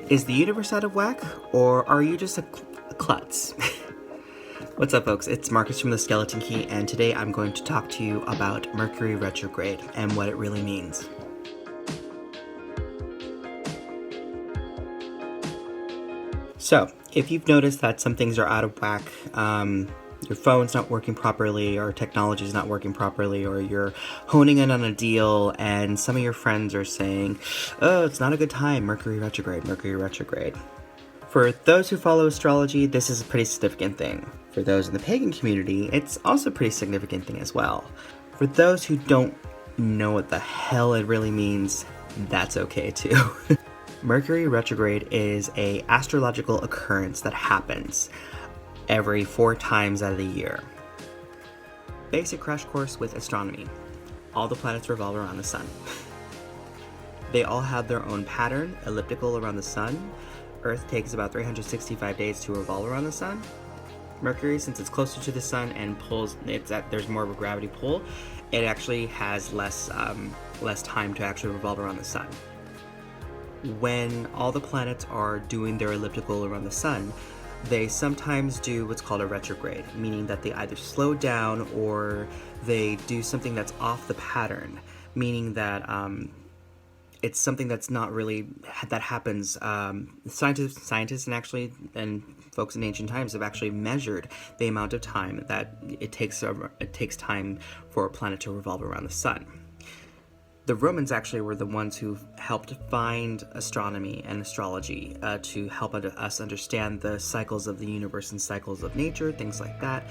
Is the universe out of whack, or are you just a klutz? What's up, folks? It's Marcus from the Skeleton Key, and today I'm going to talk to you about Mercury Retrograde and what it really means. So, if you've noticed that some things are out of whack, your phone's not working properly, or technology's not working properly, or you're honing in on a deal and some of your friends are saying, oh, it's not a good time, Mercury retrograde, Mercury retrograde. For those who follow astrology, this is a pretty significant thing. For those in the pagan community, it's also a pretty significant thing as well. For those who don't know what the hell it really means, that's okay too. Mercury retrograde is an astrological occurrence that happens every 4 times out of the year. Basic crash course with astronomy. All the planets revolve around the sun. They all have their own pattern, elliptical around the sun. Earth takes about 365 days to revolve around the sun. Mercury, since it's closer to the sun and there's more of a gravity pull, it actually has less time to actually revolve around the sun. When all the planets are doing their elliptical around the sun, they sometimes do what's called a retrograde, meaning that they either slow down or they do something that's off the pattern, meaning that it's something that's not really, that happens. Scientists and folks in ancient times have actually measured the amount of time that it takes time for a planet to revolve around the sun. The Romans actually were the ones who helped find astronomy and astrology to help us understand the cycles of the universe and cycles of nature, things like that.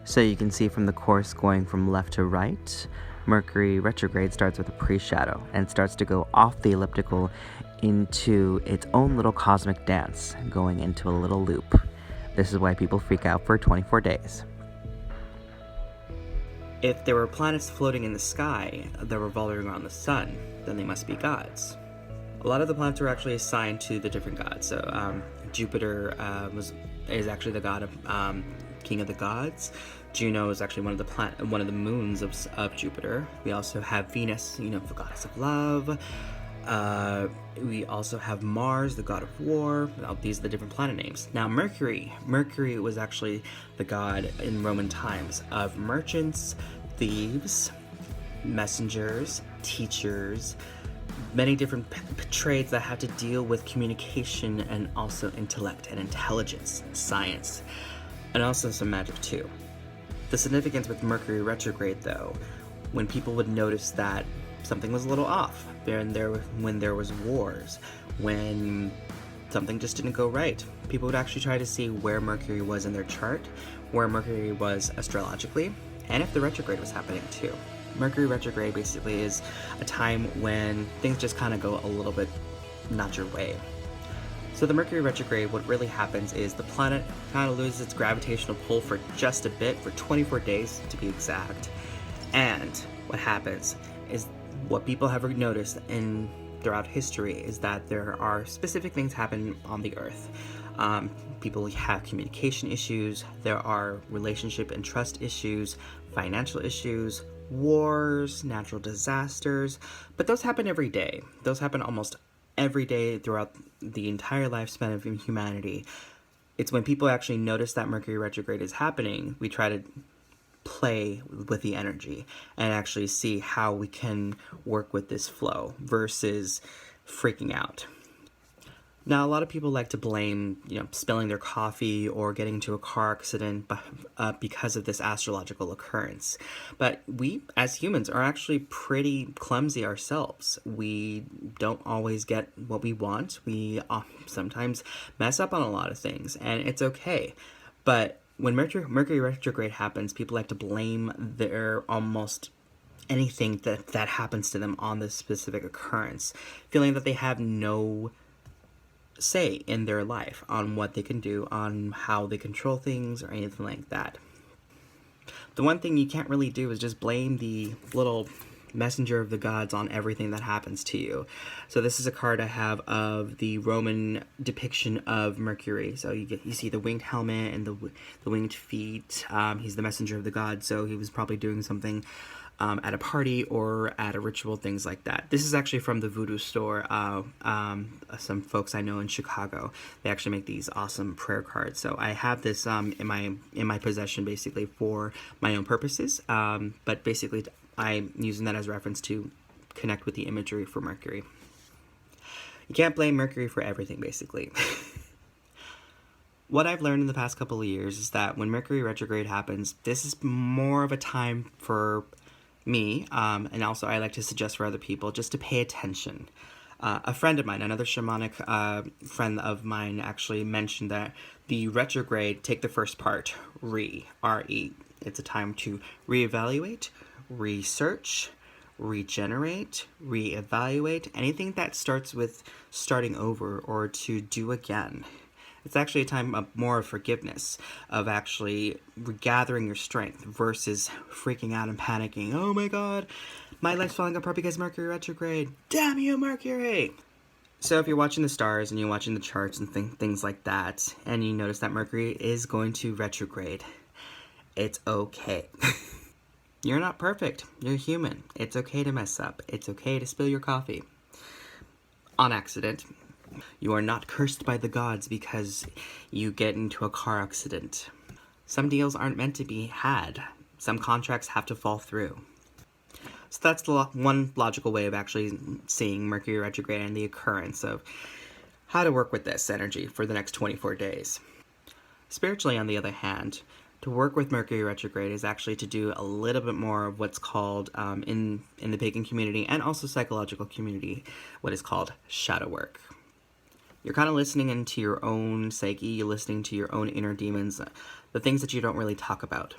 So you can see from the course going from left to right, Mercury retrograde starts with a pre-shadow and starts to go off the elliptical into its own little cosmic dance, going into a little loop. This is why people freak out for 24 days. If there were planets floating in the sky that were revolving around the sun, then they must be gods. A lot of the planets were actually assigned to the different gods. So Jupiter is actually the god of king of the gods. Juno is actually one of the moons of Jupiter. We also have Venus, the goddess of love. We also have Mars, the god of war. These are the different planet names. Now, Mercury was actually the god in Roman times of merchants, thieves, messengers, teachers, many different trades that have to deal with communication and also intellect and intelligence, science, and also some magic too. The significance with Mercury retrograde, though, when people would notice that something was a little off, when there was wars, when something just didn't go right, people would actually try to see where Mercury was in their chart, where Mercury was astrologically, and if the retrograde was happening too. Mercury retrograde basically is a time when things just kind of go a little bit not your way. So the Mercury retrograde, what really happens is the planet kind of loses its gravitational pull for just a bit, for 24 days to be exact. And what happens is, what people have noticed throughout history is that there are specific things happen on the Earth. People have communication issues, there are relationship and trust issues, financial issues, wars, natural disasters, but those happen every day. Those happen almost every day throughout the entire lifespan of humanity. It's when people actually notice that Mercury retrograde is happening, we try to play with the energy and actually see how we can work with this flow versus freaking out. Now, a lot of people like to blame, spilling their coffee or getting into a car accident because of this astrological occurrence. But we, as humans, are actually pretty clumsy ourselves. We don't always get what we want. We sometimes mess up on a lot of things, and it's okay. But when Mercury retrograde happens, people like to blame their almost anything that happens to them on this specific occurrence, feeling that they have no say in their life on what they can do, on how they control things, or anything like that. The one thing you can't really do is just blame the little messenger of the gods on everything that happens to you. So this is a card I have of the Roman depiction of Mercury. So you see the winged helmet and the winged feet. He's the messenger of the gods, so he was probably doing something at a party or at a ritual, things like that. This is actually from the Voodoo store. Some folks I know in Chicago, they actually make these awesome prayer cards. So I have this in my possession, basically for my own purposes. But basically, I'm using that as reference to connect with the imagery for Mercury. You can't blame Mercury for everything, basically. What I've learned in the past couple of years is that when Mercury retrograde happens, this is more of a time for me, and also I like to suggest for other people, just to pay attention. A friend of mine, another shamanic friend of mine, actually mentioned that the retrograde, take the first part, R-E. It's a time to reevaluate, research, regenerate, reevaluate, anything that starts with starting over or to do again. It's actually a time of more forgiveness, of actually regathering your strength versus freaking out and panicking. Oh my god, my life's falling apart because Mercury retrograde. Damn you, Mercury! So if you're watching the stars and you're watching the charts and things like that, and you notice that Mercury is going to retrograde, it's okay. You're not perfect. You're human. It's okay to mess up. It's okay to spill your coffee. On accident. You are not cursed by the gods because you get into a car accident. Some deals aren't meant to be had. Some contracts have to fall through. So that's the one logical way of actually seeing Mercury retrograde and the occurrence of how to work with this energy for the next 24 days. Spiritually, on the other hand, to work with Mercury retrograde is actually to do a little bit more of what's called, in the pagan community and also psychological community, what is called shadow work. You're kind of listening into your own psyche, you're listening to your own inner demons, the things that you don't really talk about.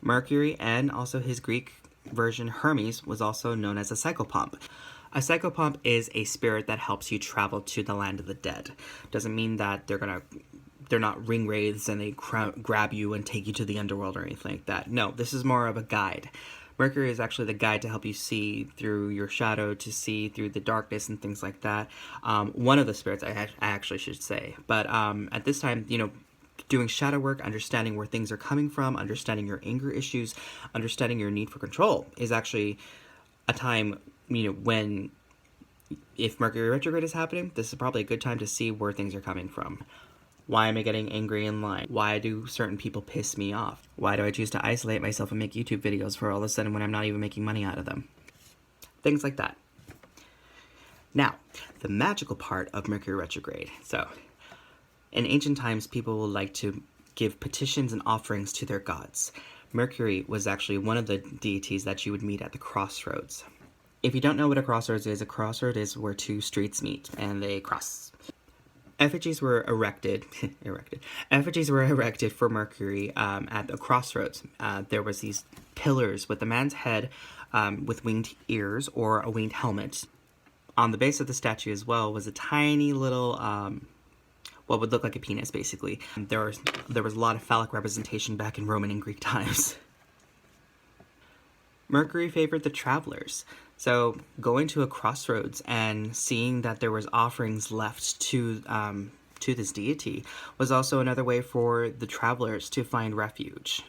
Mercury, and also his Greek version Hermes, was also known as a psychopomp. A psychopomp is a spirit that helps you travel to the land of the dead. Doesn't mean that they're not ring wraiths and they grab you and take you to the underworld or anything like that. No, this is more of a guide. Mercury is actually the guide to help you see through your shadow, to see through the darkness and things like that. One of the spirits, I actually should say. But at this time, doing shadow work, understanding where things are coming from, understanding your anger issues, understanding your need for control is actually a time, when, if Mercury retrograde is happening, this is probably a good time to see where things are coming from. Why am I getting angry in line? Why do certain people piss me off? Why do I choose to isolate myself and make YouTube videos for all of a sudden when I'm not even making money out of them? Things like that. Now, the magical part of Mercury retrograde. So, in ancient times, people would like to give petitions and offerings to their gods. Mercury was actually one of the deities that you would meet at the crossroads. If you don't know what a crossroads is, a crossroad is where two streets meet and they cross. Effigies were erected. Effigies were erected for Mercury at the crossroads. There was these pillars with a man's head with winged ears or a winged helmet. On the base of the statue as well was a tiny little, what would look like a penis, basically. There was a lot of phallic representation back in Roman and Greek times. Mercury favored the travelers. So going to a crossroads and seeing that there was offerings left to this deity was also another way for the travelers to find refuge.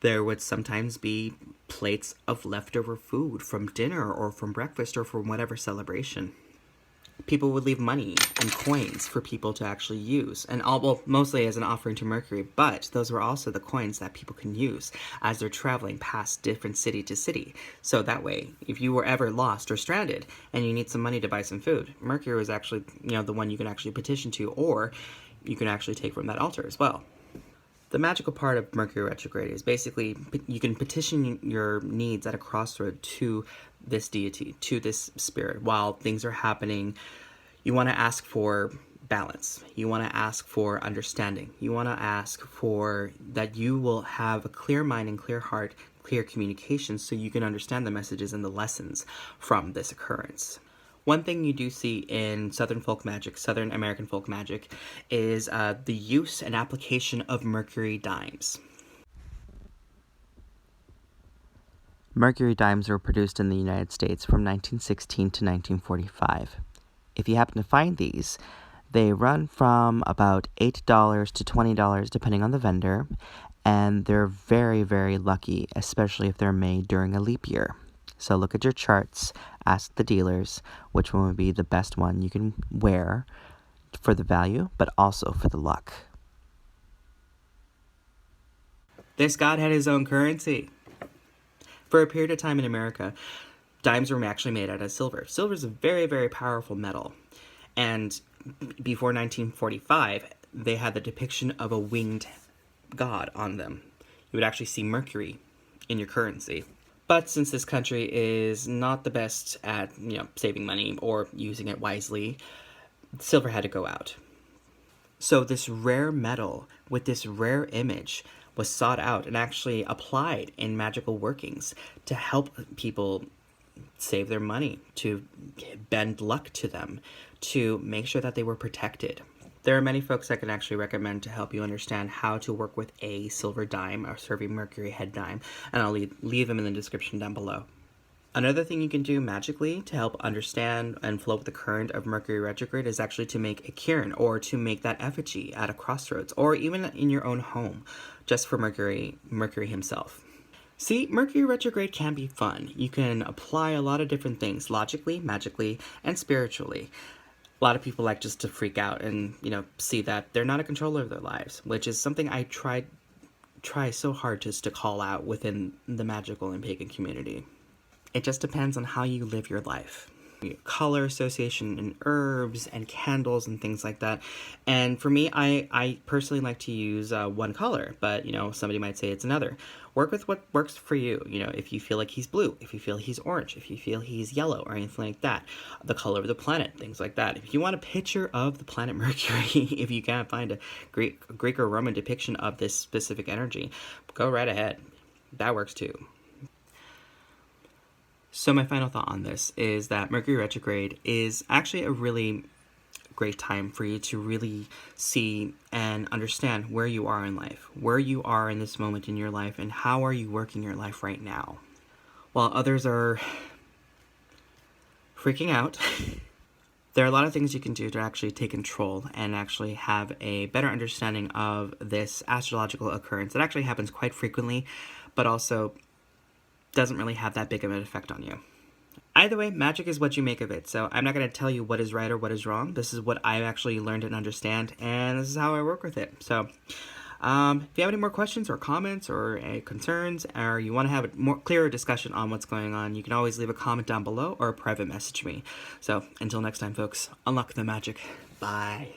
There would sometimes be plates of leftover food from dinner or from breakfast or from whatever celebration. People would leave money and coins for people to actually use, and mostly as an offering to Mercury, but those were also the coins that people can use as they're traveling past different city to city. So that way, if you were ever lost or stranded and you need some money to buy some food, Mercury was actually, the one you can actually petition to, or you can actually take from that altar as well. The magical part of Mercury retrograde is basically you can petition your needs at a crossroad to this deity, to this spirit, while things are happening. You want to ask for balance. You want to ask for understanding. You want to ask for that you will have a clear mind and clear heart, clear communication, so you can understand the messages and the lessons from this occurrence. One thing you do see in Southern American folk magic, is the use and application of Mercury Dimes. Mercury Dimes were produced in the United States from 1916 to 1945. If you happen to find these, they run from about $8 to $20 depending on the vendor, and they're very, very lucky, especially if they're made during a leap year. So look at your charts, ask the dealers which one would be the best one you can wear for the value, but also for the luck. This god had his own currency. For a period of time in America, dimes were actually made out of silver. Silver is a very, very powerful metal. And before 1945, they had the depiction of a winged god on them. You would actually see Mercury in your currency. But since this country is not the best at, saving money or using it wisely, silver had to go out. So this rare metal with this rare image was sought out and actually applied in magical workings to help people save their money, to bend luck to them, to make sure that they were protected. There are many folks I can actually recommend to help you understand how to work with a silver dime or serving Mercury head dime, and I'll leave them in the description down below. Another thing you can do magically to help understand and flow with the current of Mercury retrograde is actually to make a cairn, or to make that effigy at a crossroads, or even in your own home, just for Mercury himself. See, Mercury retrograde can be fun. You can apply a lot of different things, logically, magically, and spiritually. A lot of people like just to freak out and, see that they're not a controller of their lives, which is something I try so hard just to call out within the magical and pagan community. It just depends on how you live your life. Color association and herbs and candles and things like that. And for me, I personally like to use one color, but somebody might say it's another. Work with what works for you. If you feel like he's blue, if you feel he's orange, if you feel he's yellow or anything like that, the color of the planet, things like that. If you want a picture of the planet Mercury, if you can't find a Greek or Roman depiction of this specific energy, go right ahead. That works too. So my final thought on this is that Mercury retrograde is actually a really great time for you to really see and understand where you are in life, where you are in this moment in your life, and how are you working your life right now. While others are freaking out, there are a lot of things you can do to actually take control and actually have a better understanding of this astrological occurrence that actually happens quite frequently, but also doesn't really have that big of an effect on you. Either way, magic is what you make of it, so I'm not going to tell you what is right or what is wrong. This is what I actually learned and understand, and this is how I work with it. So, if you have any more questions or comments or concerns, or you want to have a more clearer discussion on what's going on, you can always leave a comment down below or private message me. So, until next time, folks, unlock the magic. Bye.